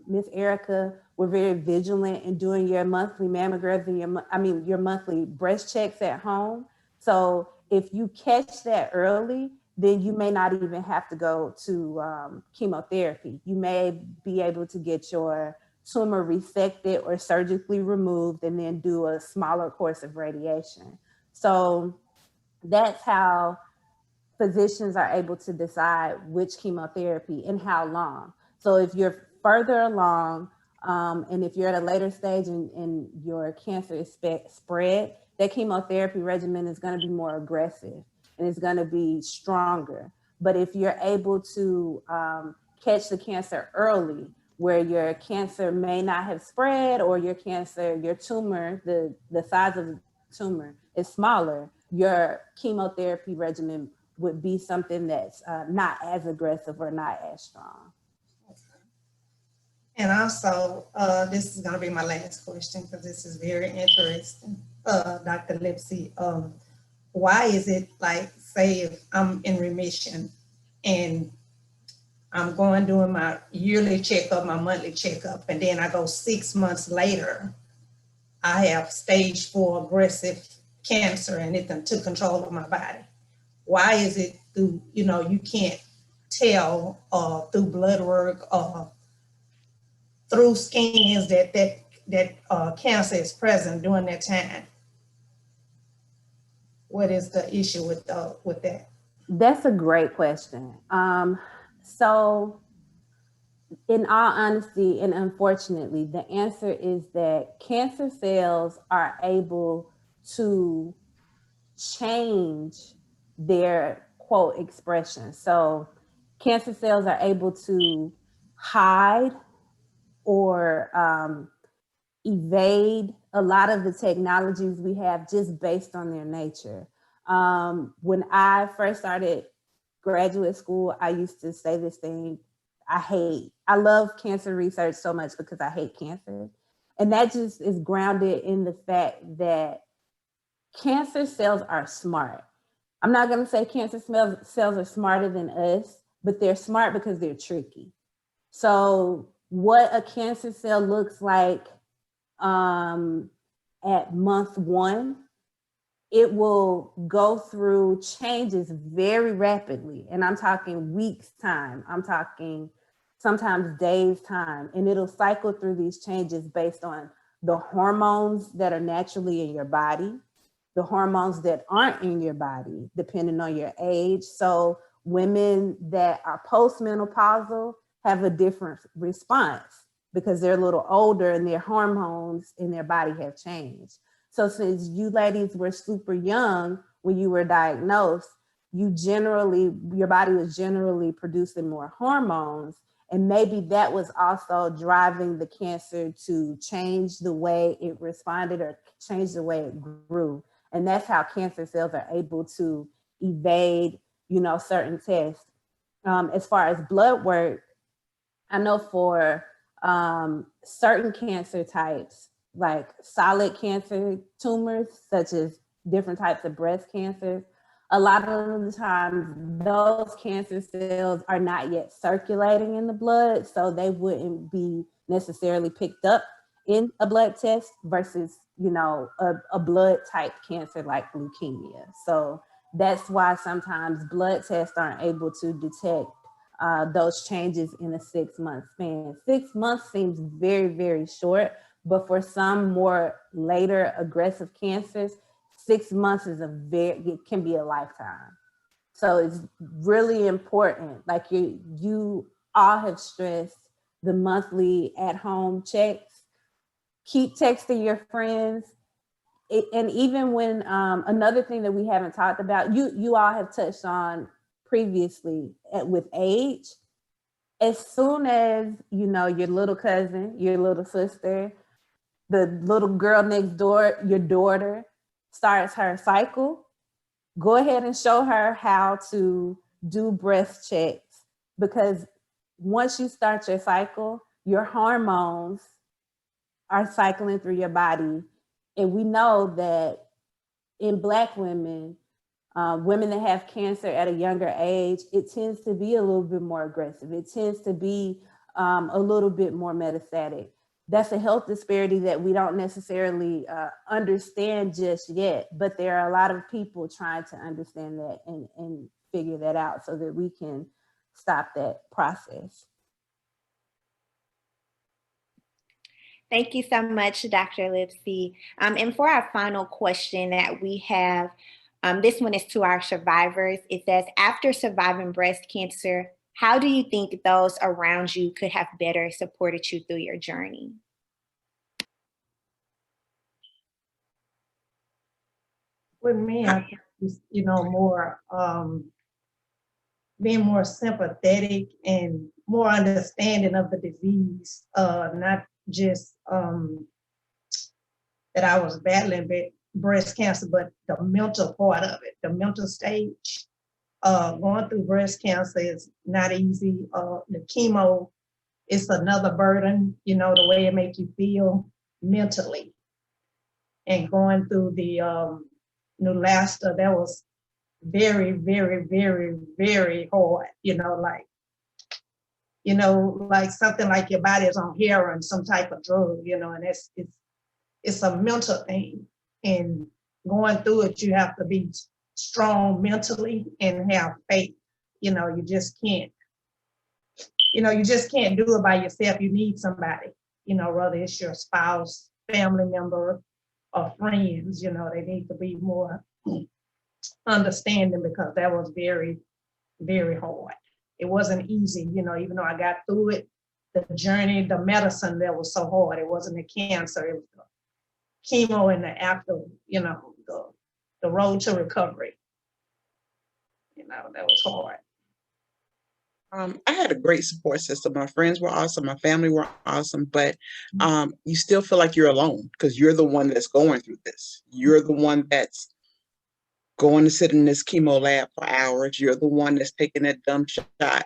Miss Erica were very vigilant in doing your monthly mammograms and your monthly breast checks at home. So if you catch that early, then you may not even have to go to chemotherapy. You may be able to get your tumor resected or surgically removed and then do a smaller course of radiation. So that's how physicians are able to decide which chemotherapy and how long. So if you're further along and if you're at a later stage and your cancer is spread, that chemotherapy regimen is going to be more aggressive and it's going to be stronger. But if you're able to catch the cancer early, where your cancer may not have spread or your tumor, the size of the tumor is smaller, your chemotherapy regimen would be something that's not as aggressive or not as strong. And also, this is going to be my last question because this is very interesting. Dr. Lipsy, why is it like, say, if I'm in remission and I'm going doing my yearly checkup, my monthly checkup, and then I go 6 months later, I have stage 4 aggressive cancer and it done took control of my body. Why is it through, you can't tell through blood work or through scans that cancer is present during that time? What is the issue with that? That's a great question. So in all honesty and unfortunately, the answer is that cancer cells are able to change their quote expression. So cancer cells are able to hide or evade a lot of the technologies we have just based on their nature. When I first started graduate school, I used to say this thing, I love cancer research so much because I hate cancer. And that just is grounded in the fact that cancer cells are smart. I'm not going to say cancer cells are smarter than us, but they're smart because they're tricky. So what a cancer cell looks like at month 1, it will go through changes very rapidly. And I'm talking weeks time. I'm talking sometimes days time. And it'll cycle through these changes based on the hormones that are naturally in your body, the hormones that aren't in your body, depending on your age. So women that are postmenopausal have a different response because they're a little older and their hormones in their body have changed. So since you ladies were super young when you were diagnosed, your body was generally producing more hormones. And maybe that was also driving the cancer to change the way it responded or change the way it grew. And that's how cancer cells are able to evade, certain tests. As far as blood work, I know for certain cancer types, like solid cancer tumors, such as different types of breast cancers, a lot of the times those cancer cells are not yet circulating in the blood, so they wouldn't be necessarily picked up in a blood test versus, a blood type cancer like leukemia. So that's why sometimes blood tests aren't able to detect those changes in a 6-month span. 6 months seems very, very short, but for some more later aggressive cancers, 6 months it can be a lifetime. So it's really important. Like you all have stressed the monthly at-home checks. Keep texting your friends. And even when another thing that we haven't talked about, you all have touched on previously with age, as soon as your little cousin, your little sister, the little girl next door, your daughter starts her cycle, go ahead and show her how to do breast checks, because once you start your cycle, your hormones are cycling through your body. And we know that in Black women, women that have cancer at a younger age, it tends to be a little bit more aggressive. It tends to be a little bit more metastatic. That's a health disparity that we don't necessarily understand just yet, but there are a lot of people trying to understand that and figure that out so that we can stop that process. Thank you so much, Dr. Lipsy. And for our final question that we have, this one is to our survivors. It says, after surviving breast cancer, how do you think those around you could have better supported you through your journey? With me, I think it's, more being more sympathetic and more understanding of the disease, not just that I was battling breast cancer, but the mental part of it, the mental stage. Going through breast cancer is not easy. The chemo it's another burden, you know, the way it makes you feel mentally. And going through the Neulasta, that was very, very, very, very hard, you know, like something like your body is on heroin, some type of drug, you know, and it's a mental thing. And going through it, you have to be strong mentally and have faith. You know, you just can't do it by yourself. You need somebody, you know, whether it's your spouse, family member, or friends, you know, they need to be more understanding, because that was very, very hard. It wasn't easy, you know, even though I got through it, the journey, the medicine that was so hard. It wasn't the cancer, it was the chemo and the after, you know, the road to recovery. You know, that was hard. I had a great support system. My friends were awesome. My family were awesome, but you still feel like you're alone because you're the one that's going through this. You're the one that's going to sit in this chemo lab for hours. You're the one that's taking that dumb shot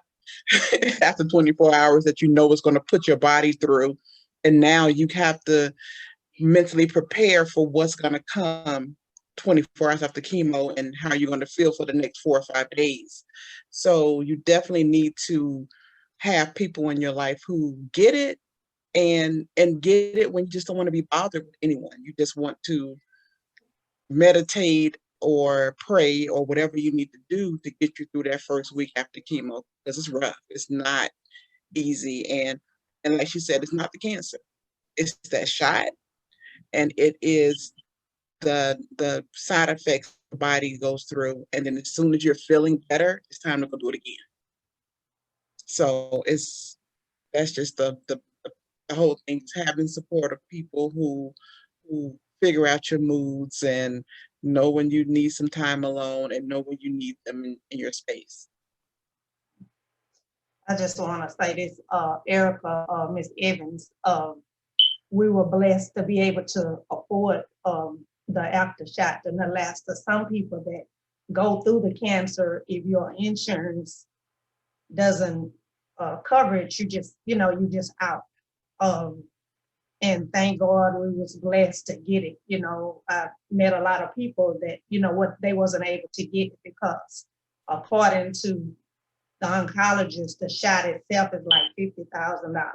after 24 hours that you know is going to put your body through. And now you have to mentally prepare for what's going to come 24 hours after chemo and how you're going to feel for the next 4 or 5 days. So you definitely need to have people in your life who get it and get it when you just don't want to be bothered with anyone. You just want to meditate or pray or whatever you need to do to get you through that first week after chemo, because it's rough. It's not easy. And like she said, it's not the cancer. It's that shot. And it is the side effects the body goes through. And then as soon as you're feeling better, it's time to go do it again. So that's just the whole thing, is having support of people who figure out your moods and know when you need some time alone and know when you need them in your space. I just want to say this, Erica, Miss Evans, we were blessed to be able to afford the after shot, the Neulasta. Some people that go through the cancer, if your insurance doesn't cover it, you just out. And thank God we was blessed to get it. You know, I met a lot of people that, you know, what they wasn't able to get it because according to the oncologist, the shot itself is like $50,000.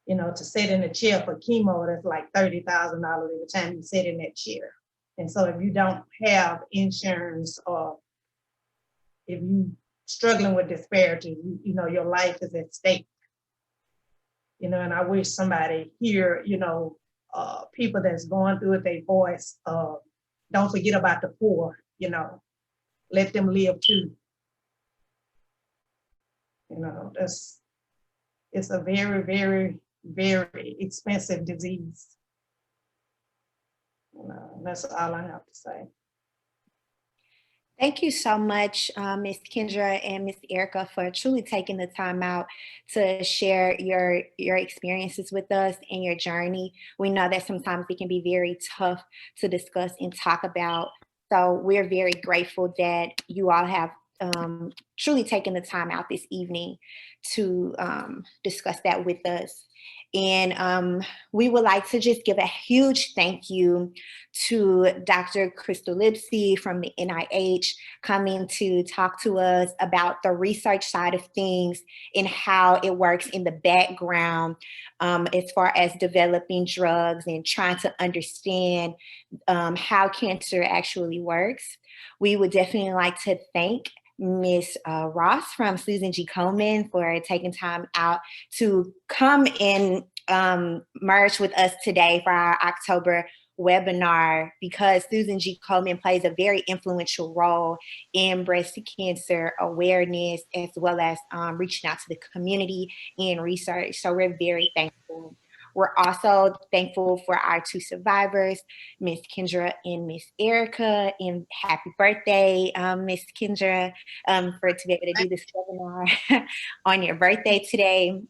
You know, to sit in a chair for chemo, that's like $30,000 every time you sit in that chair. And so if you don't have insurance, or if you struggling with disparity, you know, your life is at stake. You know, and I wish somebody here, you know, people that's going through it, their voice, don't forget about the poor, you know, let them live too. You know, it's a very, very, very expensive disease. You know, that's all I have to say. Thank you so much, Ms. Kendra and Ms. Erica, for truly taking the time out to share your experiences with us and your journey. We know that sometimes it can be very tough to discuss and talk about. So we're very grateful that you all have truly taken the time out this evening to discuss that with us. And we would like to just give a huge thank you to Dr. Crystal Lipsey from the NIH coming to talk to us about the research side of things and how it works in the background as far as developing drugs and trying to understand how cancer actually works. We would definitely like to thank Ms. Ross from Susan G. Komen for taking time out to come and merge with us today for our October webinar, because Susan G. Komen plays a very influential role in breast cancer awareness, as well as reaching out to the community and research. So we're very thankful. We're also thankful for our 2 survivors, Ms. Kendra and Ms. Erica, and happy birthday, Ms. Kendra, for to be able to do this webinar on your birthday today.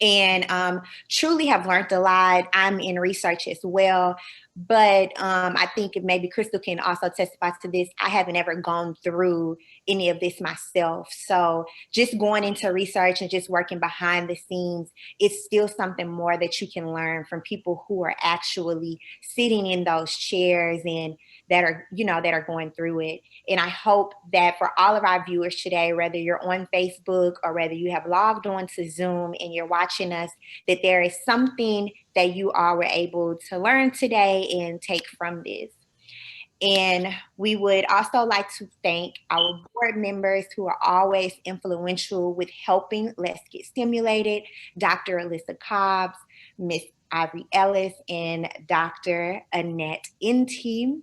And truly have learned a lot. I'm in research as well. But I think maybe Crystal can also testify to this. I haven't ever gone through any of this myself. So just going into research and just working behind the scenes, it's still something more that you can learn from people who are actually sitting in those chairs and that are, that are going through it. And I hope that for all of our viewers today, whether you're on Facebook or whether you have logged on to Zoom and you're watching us, that there is something that you all were able to learn today and take from this. And we would also like to thank our board members who are always influential with helping Let's Get Stimulated, Dr. Alyssa Cobbs, Miss Ivory Ellis, and Dr. Annette Inti.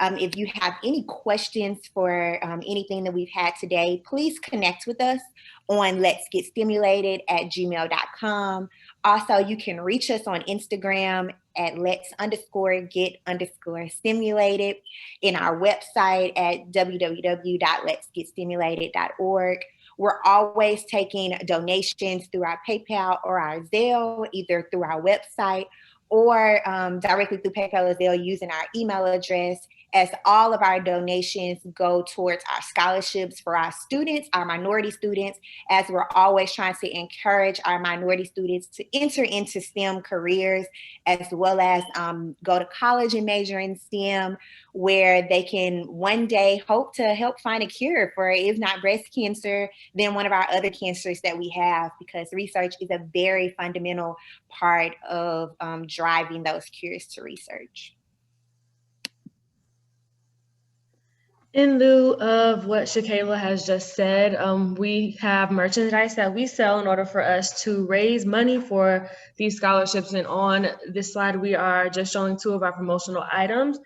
If you have any questions for anything that we've had today, please connect with us on letsgetstimulated@gmail.com. Also, you can reach us on Instagram at lets_get_stimulated, in our website at www.letsgetstimulated.org. We're always taking donations through our PayPal or our Zelle, either through our website or directly through PayPal or Zelle using our email address, as all of our donations go towards our scholarships for our students, our minority students, as we're always trying to encourage our minority students to enter into STEM careers, as well as go to college and major in STEM, where they can one day hope to help find a cure for, if not breast cancer, then one of our other cancers that we have, because research is a very fundamental part of driving those cures to research. In lieu of what Shakayla has just said, we have merchandise that we sell in order for us to raise money for these scholarships. And on this slide, we are just showing two of our promotional items.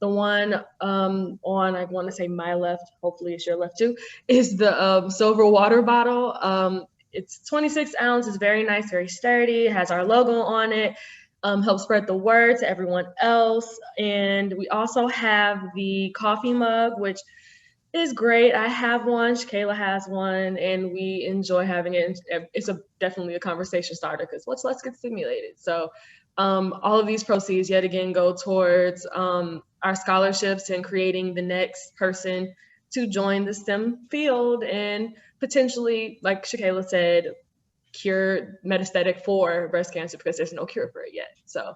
The one on, I want to say my left, hopefully it's your left too, is the silver water bottle. It's 26 ounces, it's very nice, very sturdy, it has our logo on it. Help spread the word to everyone else. And we also have the coffee mug, which is great. I have one, Shakayla has one, and we enjoy having it. It's definitely a conversation starter because let's get stimulated. So all of these proceeds yet again go towards our scholarships and creating the next person to join the STEM field and potentially, like Shakayla said, cure metastatic for breast cancer, because there's no cure for it yet. So,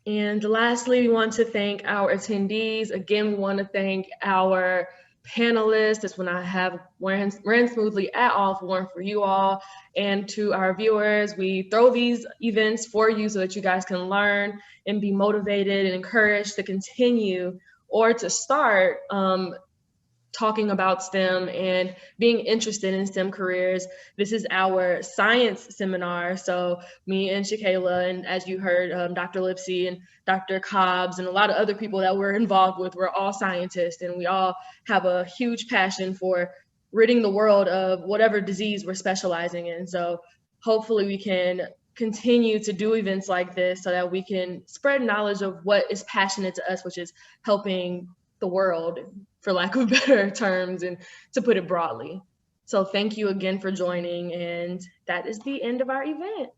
and lastly, we want to thank our attendees. Again, we want to thank our panelists. This one I have ran smoothly at all if it weren't for you all. And to our viewers, we throw these events for you so that you guys can learn and be motivated and encouraged to continue or to start talking about STEM and being interested in STEM careers. This is our science seminar. So me and Shakayla, and as you heard, Dr. Lipsy and Dr. Cobbs and a lot of other people that we're involved with, we're all scientists and we all have a huge passion for ridding the world of whatever disease we're specializing in. So hopefully we can continue to do events like this so that we can spread knowledge of what is passionate to us, which is helping the world, for lack of better terms, and to put it broadly. So thank you again for joining, and that is the end of our event.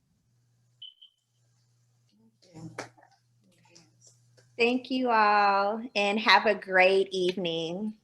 Thank you all, and have a great evening.